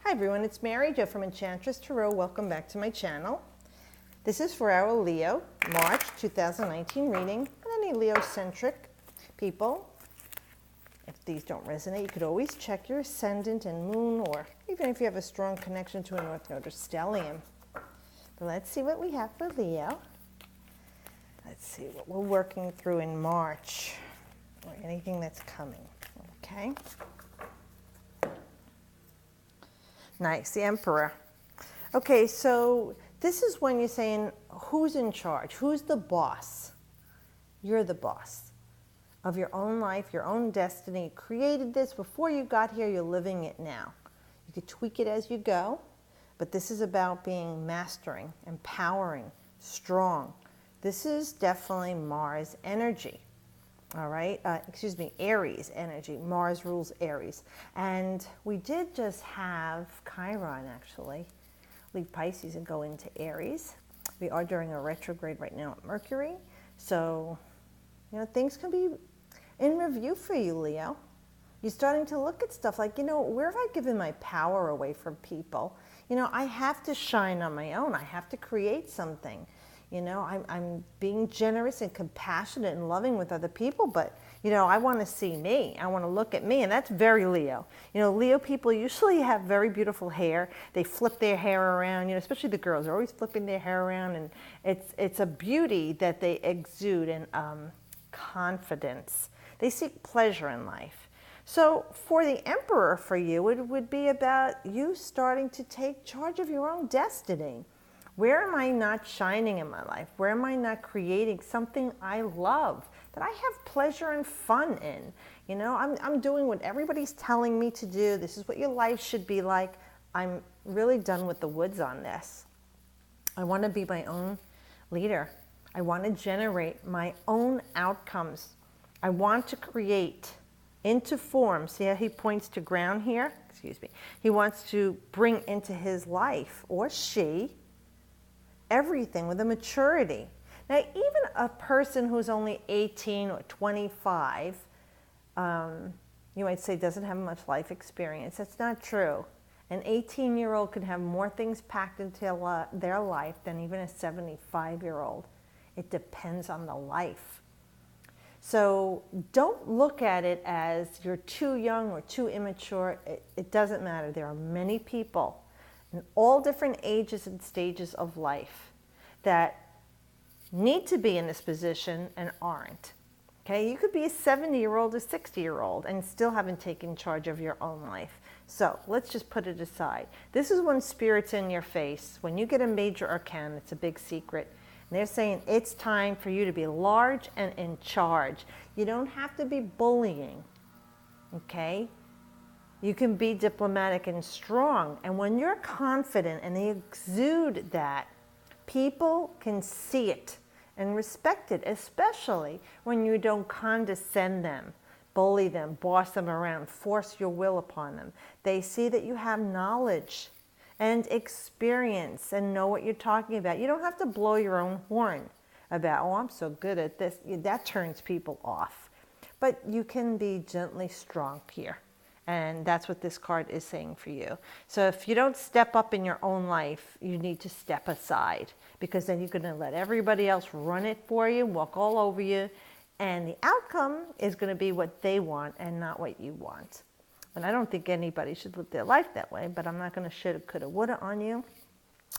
Hi everyone, it's Mary Jo from Enchantress Tarot. Welcome back to my channel. This is for our Leo, March 2019 reading, and any Leo-centric people. If these don't resonate, you could always check your ascendant and moon, or even if you have a strong connection to a North Node or stellium. But let's see what we have for Leo. Let's see what we're working through in March, or anything that's coming, okay? Nice, the Emperor. Okay, so this is when you're saying, who's in charge? Who's the boss? You're the boss of your own life, your own destiny. You created this before you got here, you're living it now. You could tweak it as you go, but this is about being mastering, empowering, strong. This is definitely Mars energy. All right, Aries energy. Mars rules Aries. And we did just have Chiron actually leave Pisces and go into Aries. We are during a retrograde right now at Mercury. So, things can be in review for you, Leo. You're starting to look at stuff like, where have I given my power away from people? I have to shine on my own. I have to create something. I'm being generous and compassionate and loving with other people, but, I want to see me. I want to look at me, and that's very Leo. Leo people usually have very beautiful hair. They flip their hair around, especially the girls are always flipping their hair around, and it's a beauty that they exude and confidence. They seek pleasure in life. So for the Emperor for you, it would be about you starting to take charge of your own destiny. Where am I not shining in my life? Where am I not creating something I love, that I have pleasure and fun in? I'm doing what everybody's telling me to do. This is what your life should be like. I'm really done with the woods on this. I want to be my own leader. I want to generate my own outcomes. I want to create into form. See how he points to ground here? He wants to bring into his life, or she, everything with a maturity. Now, even a person who's only 18 or 25, you might say doesn't have much life experience. That's not true. An 18-year-old could have more things packed into their life than even a 75-year-old. It depends on the life. So don't look at it as you're too young or too immature. It doesn't matter. There are many people in all different ages and stages of life that need to be in this position and aren't. Okay, you could be a 70-year-old or 60-year-old and still haven't taken charge of your own life. So let's just put it aside. This is when Spirit's in your face. When you get a major arcana, it's a big secret. And they're saying it's time for you to be large and in charge. You don't have to be bullying, okay? You can be diplomatic and strong. And when you're confident and they exude that, people can see it and respect it, especially when you don't condescend them, bully them, boss them around, force your will upon them. They see that you have knowledge and experience and know what you're talking about. You don't have to blow your own horn about, oh, I'm so good at this. That turns people off. But you can be gently strong here. And that's what this card is saying for you. So if you don't step up in your own life, you need to step aside, because then you're going to let everybody else run it for you, walk all over you, and the outcome is going to be what they want and not what you want. And I don't think anybody should live their life that way, but I'm not going to shoulda, coulda, woulda on you.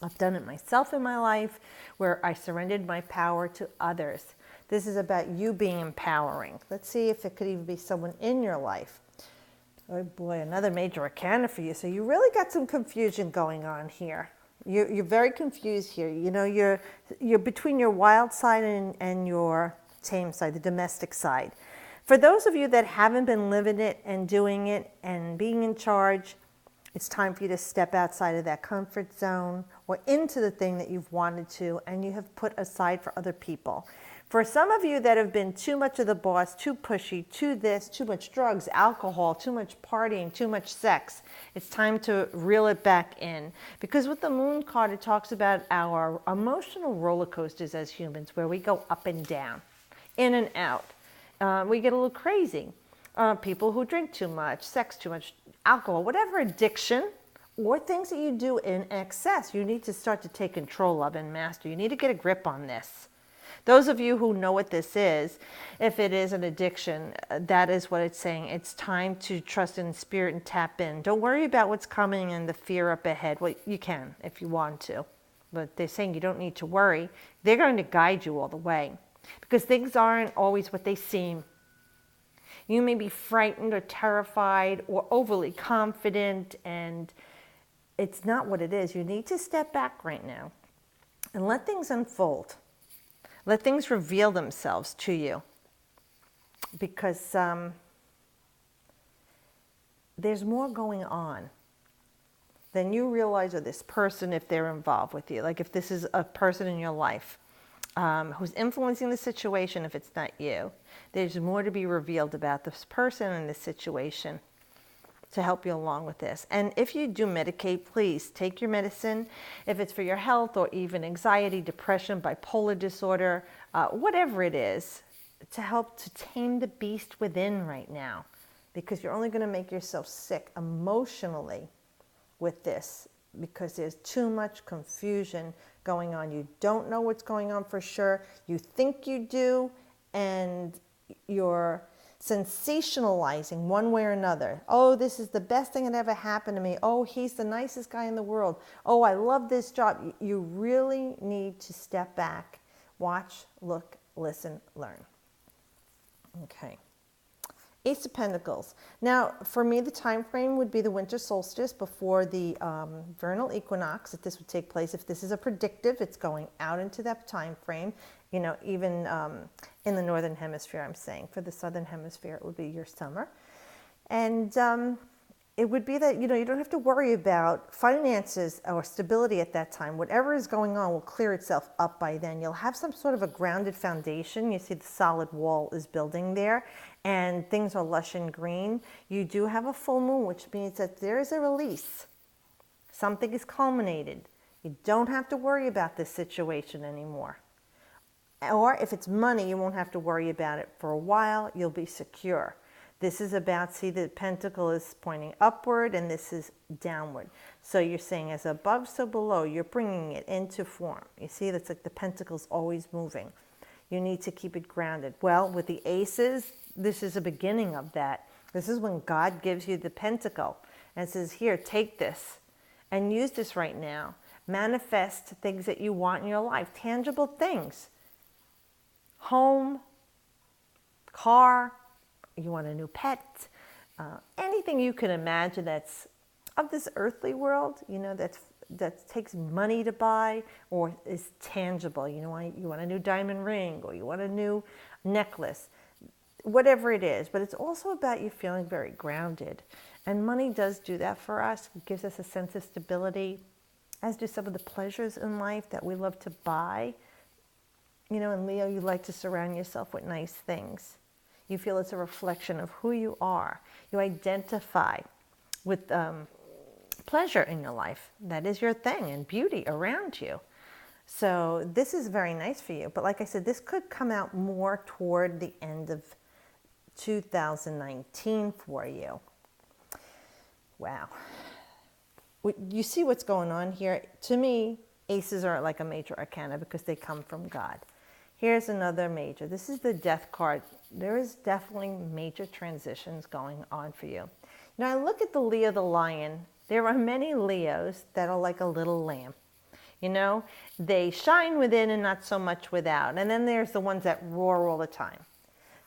I've done it myself in my life, where I surrendered my power to others. This is about you being empowering. Let's see if it could even be someone in your life. Oh boy, another major arcana for you. So you really got some confusion going on here. You're very confused here. You're between your wild side and your tame side, the domestic side. For those of you that haven't been living it and doing it and being in charge, it's time for you to step outside of that comfort zone or into the thing that you've wanted to and you have put aside for other people. For some of you that have been too much of the boss, too pushy, too this, too much drugs, alcohol, too much partying, too much sex, it's time to reel it back in. Because with the Moon card, it talks about our emotional roller coasters as humans, where we go up and down, in and out. We get a little crazy. People who drink too much, sex too much, alcohol, whatever addiction or things that you do in excess, you need to start to take control of and master. You need to get a grip on this. Those of you who know what this is, if it is an addiction, that is what it's saying. It's time to trust in spirit and tap in. Don't worry about what's coming and the fear up ahead. Well, you can if you want to, but they're saying you don't need to worry. They're going to guide you all the way because things aren't always what they seem. You may be frightened or terrified or overly confident, and it's not what it is. You need to step back right now and let things unfold. Let things reveal themselves to you, because there's more going on than you realize, or this person, if they're involved with you. Like if this is a person in your life who's influencing the situation, if it's not you, there's more to be revealed about this person and this situation to help you along with this. And if you do medicate, please take your medicine. If it's for your health or even anxiety, depression, bipolar disorder, whatever it is, to help to tame the beast within right now, because you're only going to make yourself sick emotionally with this, because there's too much confusion going on. You don't know what's going on for sure. You think you do, and you're sensationalizing one way or another. Oh, this is the best thing that ever happened to me. Oh, he's the nicest guy in the world. Oh, I love this job. You really need to step back, watch, look, listen, learn. Okay. Ace of Pentacles. Now, for me, the time frame would be the winter solstice before the vernal equinox, if this would take place. If this is a predictive, it's going out into that time frame. You know, even in the northern hemisphere, I'm saying. For the southern hemisphere, it would be your summer. And it would be that, you know, you don't have to worry about finances or stability at that time. Whatever is going on will clear itself up by then. You'll have some sort of a grounded foundation. You see the solid wall is building there, and things are lush and green. You do have a full moon, which means that there is a release. Something is culminated. You don't have to worry about this situation anymore. Or if it's money, you won't have to worry about it for a while. You'll be secure. This is about, see, the pentacle is pointing upward and this is downward. So you're saying as above, so below. You're bringing it into form. You see, that's like the pentacle's always moving. You need to keep it grounded. Well, with the aces, this is a beginning of that. This is when God gives you the pentacle and says, here, take this and use this right now. Manifest things that you want in your life, tangible things. Home, car, you want a new pet, anything you can imagine that's of this earthly world, you know, that takes money to buy or is tangible. You know, you want a new diamond ring or you want a new necklace, whatever it is. But it's also about you feeling very grounded. And money does do that for us. It gives us a sense of stability, as do some of the pleasures in life that we love to buy. You know, in Leo, you like to surround yourself with nice things. You feel it's a reflection of who you are. You identify with pleasure in your life. That is your thing, and beauty around you. So this is very nice for you. But like I said, this could come out more toward the end of 2019 for you. Wow. You see what's going on here? To me, aces are like a major arcana because they come from God. Here's another major. This is the Death card. There is definitely major transitions going on for you. Now, I look at the Leo the lion. There are many Leos that are like a little lamb. You know, they shine within and not so much without. And then there's the ones that roar all the time.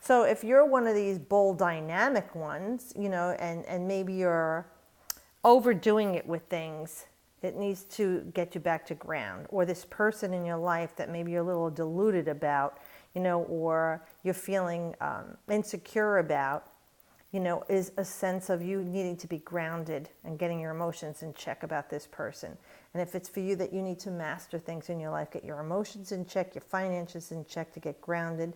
So if you're one of these bold, dynamic ones, you know, and maybe you're overdoing it with things, it needs to get you back to ground. Or this person in your life that maybe you're a little deluded about, you know, or you're feeling insecure about, you know, is a sense of you needing to be grounded and getting your emotions in check about this person. And if it's for you that you need to master things in your life, get your emotions in check, your finances in check to get grounded,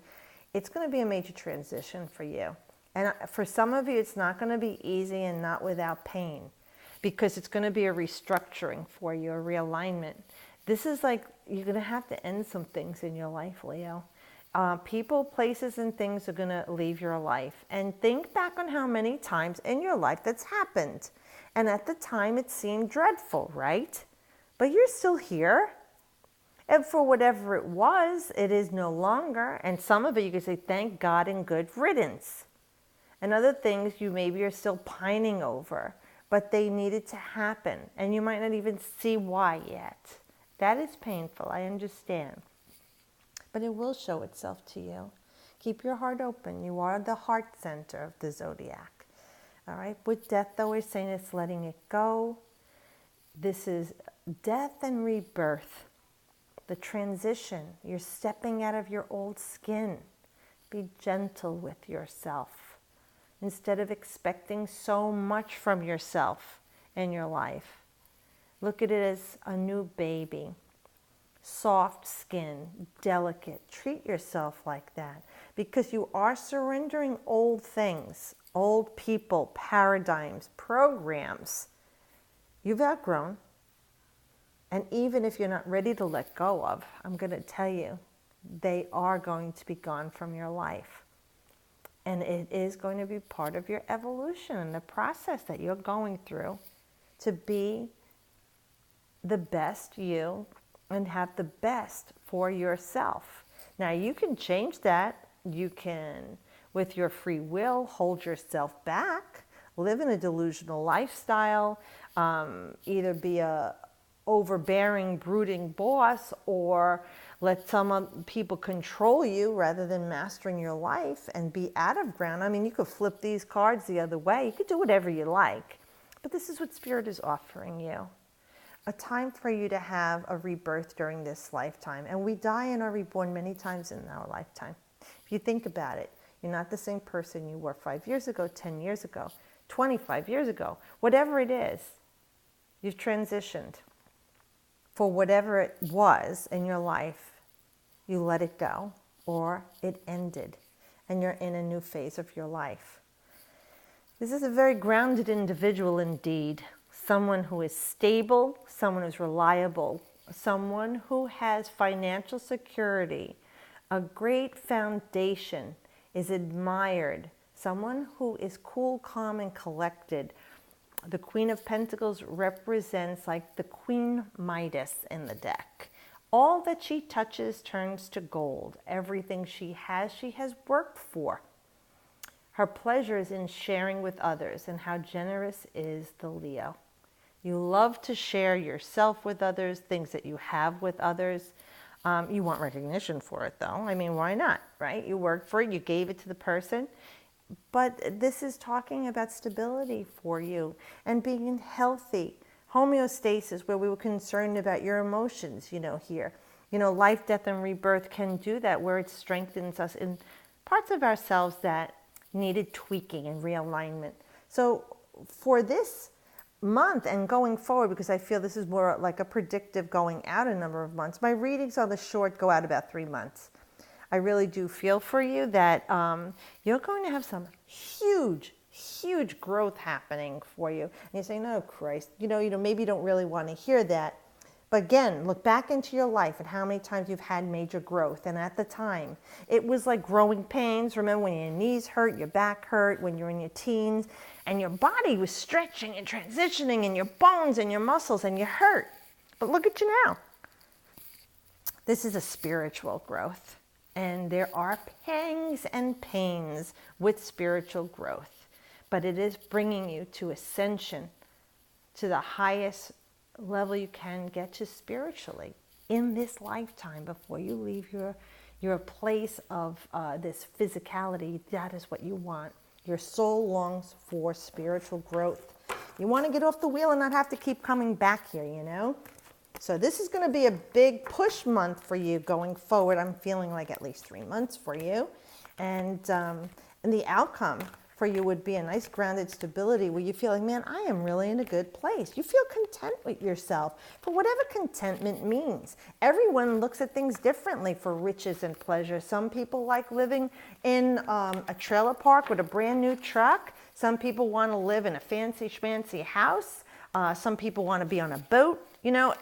it's going to be a major transition for you. And for some of you, it's not going to be easy and not without pain, because it's going to be a restructuring for you, a realignment. This is like, you're going to have to end some things in your life, Leo. People, places, and things are going to leave your life. And think back on how many times in your life that's happened. And at the time it seemed dreadful, right? But you're still here. And for whatever it was, it is no longer. And some of it you can say, thank God and good riddance. And other things you maybe are still pining over, but they needed to happen. And you might not even see why yet. That is painful, I understand. But it will show itself to you. Keep your heart open. You are the heart center of the zodiac. All right? With death, though, we're saying it's letting it go. This is death and rebirth. The transition. You're stepping out of your old skin. Be gentle with yourself. Instead of expecting so much from yourself in your life. Look at it as a new baby. Soft skin, delicate. Treat yourself like that. Because you are surrendering old things, old people, paradigms, programs you've outgrown. And even if you're not ready to let go of, I'm going to tell you, they are going to be gone from your life. And it is going to be part of your evolution and the process that you're going through to be the best you and have the best for yourself. Now, you can change that. You can, with your free will, hold yourself back, live in a delusional lifestyle, either be a overbearing, brooding boss, or let some people control you rather than mastering your life and be out of ground. I mean, you could flip these cards the other way. You could do whatever you like. But this is what Spirit is offering you. A time for you to have a rebirth during this lifetime. And we die and are reborn many times in our lifetime. If you think about it, you're not the same person you were 5 years ago, 10 years ago, 25 years ago. Whatever it is, you've transitioned. For whatever it was in your life, you let it go or it ended and you're in a new phase of your life. This is a very grounded individual indeed. Someone who is stable, someone who's reliable, someone who has financial security, a great foundation, is admired, someone who is cool, calm, and collected. The Queen of Pentacles represents like the Queen Midas in the deck. All that she touches turns to gold. Everything she has worked for. Her pleasure is in sharing with others, and how generous is the Leo. You love to share yourself with others, things that you have with others. You want recognition for it, though. I mean, why not, right? You worked for it, you gave it to the person. But this is talking about stability for you and being healthy. Homeostasis, where we were concerned about your emotions, here. Life, death, and rebirth can do that, where it strengthens us in parts of ourselves that needed tweaking and realignment. So for this month and going forward, because I feel this is more like a predictive going out a number of months, my readings on the short go out about 3 months. I really do feel for you that you're going to have some huge growth happening for you. And you're saying, oh, Christ, maybe you don't really want to hear that. But again, look back into your life and how many times you've had major growth. And at the time, it was like growing pains. Remember when your knees hurt, your back hurt, when you're in your teens, and your body was stretching and transitioning, and your bones and your muscles, and you hurt. But look at you now. This is a spiritual growth. And there are pangs and pains with spiritual growth. But it is bringing you to ascension, to the highest level you can get to spiritually in this lifetime before you leave your place of this physicality. That is what you want. Your soul longs for spiritual growth. You want to get off the wheel and not have to keep coming back here, So this is going to be a big push month for you going forward. I'm feeling like at least 3 months for you. And the outcome for you would be a nice grounded stability where you feel like, man, I am really in a good place. You feel content with yourself for whatever contentment means. Everyone looks at things differently for riches and pleasure. Some people like living in a trailer park with a brand new truck. Some people want to live in a fancy schmancy house. Some people want to be on a boat.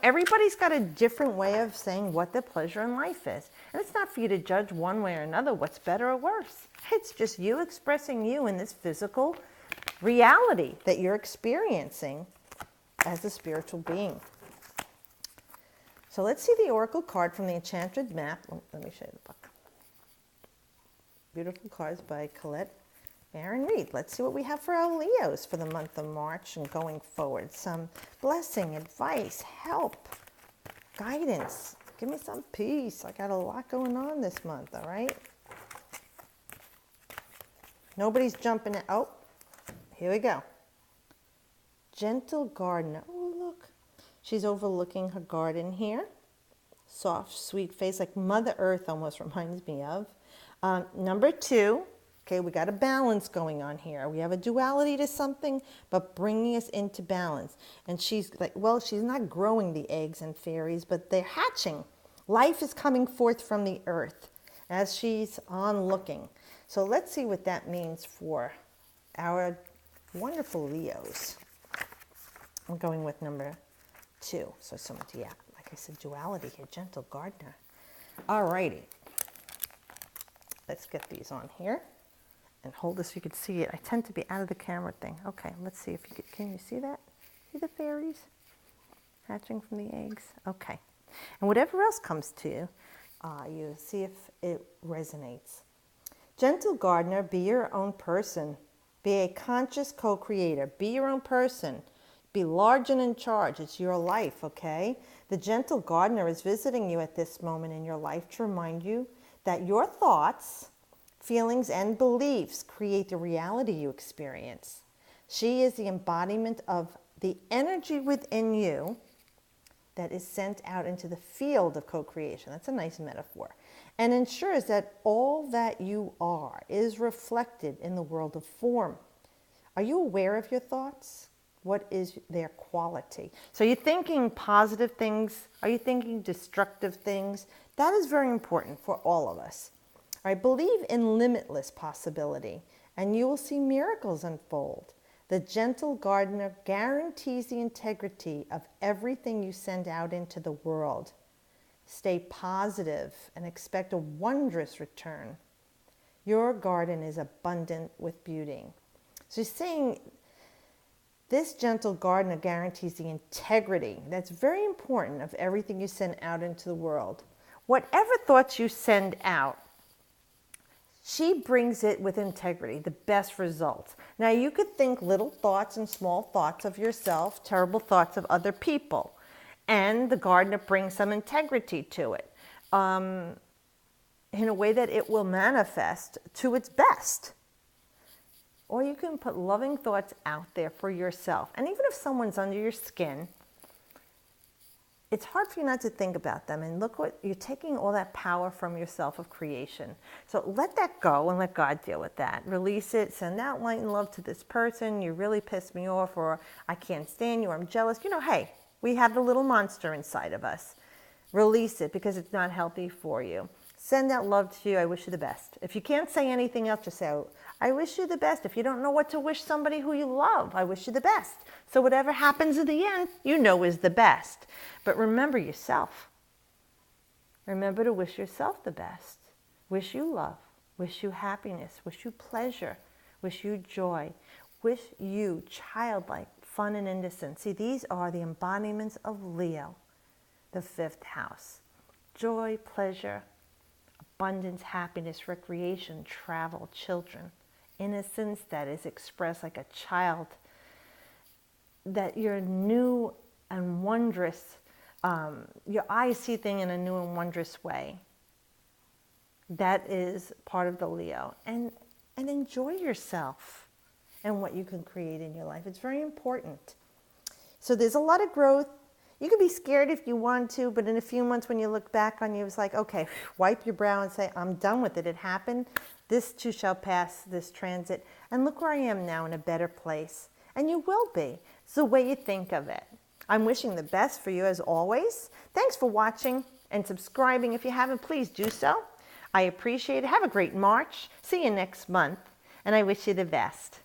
Everybody's got a different way of saying what the pleasure in life is. And it's not for you to judge one way or another what's better or worse. It's just you expressing you in this physical reality that you're experiencing as a spiritual being. So let's see the oracle card from the Enchantress map. Oh, let me show you the book. Beautiful cards by Colette Baron Reed. Let's see what we have for our Leos for the month of March and going forward. Some blessing, advice, help, guidance. Give me some peace. I got a lot going on this month, all right? Nobody's jumping in. Oh, here we go. Gentle gardener. Oh, look. She's overlooking her garden here. Soft, sweet face, like Mother Earth almost reminds me of. Number 2, okay, we got a balance going on here. We have a duality to something, but bringing us into balance. And she's like, well, she's not growing the eggs and fairies, but they're hatching. Life is coming forth from the earth as she's on looking. So let's see what that means for our wonderful Leos. I'm going with number 2. So yeah, like I said, duality here, gentle gardener. All righty. Let's get these on here and hold this so you can see it. I tend to be out of the camera thing. Okay, let's see if you can you see that? See the fairies hatching from the eggs? Okay. And whatever else comes to you, you see if it resonates. Gentle gardener, be your own person. Be a conscious co-creator. Be your own person. Be large and in charge. It's your life, okay? The gentle gardener is visiting you at this moment in your life to remind you that your thoughts, feelings, and beliefs create the reality you experience. She is the embodiment of the energy within you that is sent out into the field of co-creation. That's a nice metaphor. And ensures that all that you are is reflected in the world of form. Are you aware of your thoughts? What is their quality? So you're thinking positive things? Are you thinking destructive things? That is very important for all of us. All right, believe in limitless possibility, and you will see miracles unfold. The gentle gardener guarantees the integrity of everything you send out into the world. Stay positive and expect a wondrous return. Your garden is abundant with beauty. So he's saying this gentle gardener guarantees the integrity. That's very important of everything you send out into the world. Whatever thoughts you send out, she brings it with integrity, the best results. Now you could think little thoughts and small thoughts of yourself, terrible thoughts of other people, and the gardener brings some integrity to it in a way that it will manifest to its best. Or you can put loving thoughts out there for yourself. And even if someone's under your skin, it's hard for you not to think about them. And look what, you're taking all that power from yourself of creation. So let that go and let God deal with that. Release it, send out light and love to this person. You really pissed me off, or I can't stand you, or I'm jealous. You know, hey, we have the little monster inside of us. Release it because it's not healthy for you. Send out love to you. I wish you the best. If you can't say anything else, just say, oh, I wish you the best. If you don't know what to wish somebody who you love, I wish you the best. So whatever happens in the end, you know is the best. But remember yourself. Remember to wish yourself the best. Wish you love. Wish you happiness. Wish you pleasure. Wish you joy. Wish you childlike fun and innocence. See, these are the embodiments of Leo, the 5th house. Joy, pleasure, abundance, happiness, recreation, travel, children. Innocence that is expressed like a child. That you're new and wondrous. Your eyes see things in a new and wondrous way. That is part of the Leo. And enjoy yourself and what you can create in your life. It's very important. So there's a lot of growth. You can be scared if you want to, but in a few months when you look back on you, it's like, okay, wipe your brow and say, I'm done with it. It happened. This too shall pass, this transit. And look where I am now in a better place. And you will be. It's the way you think of it. I'm wishing the best for you as always. Thanks for watching and subscribing. If you haven't, please do so. I appreciate it. Have a great March. See you next month. And I wish you the best.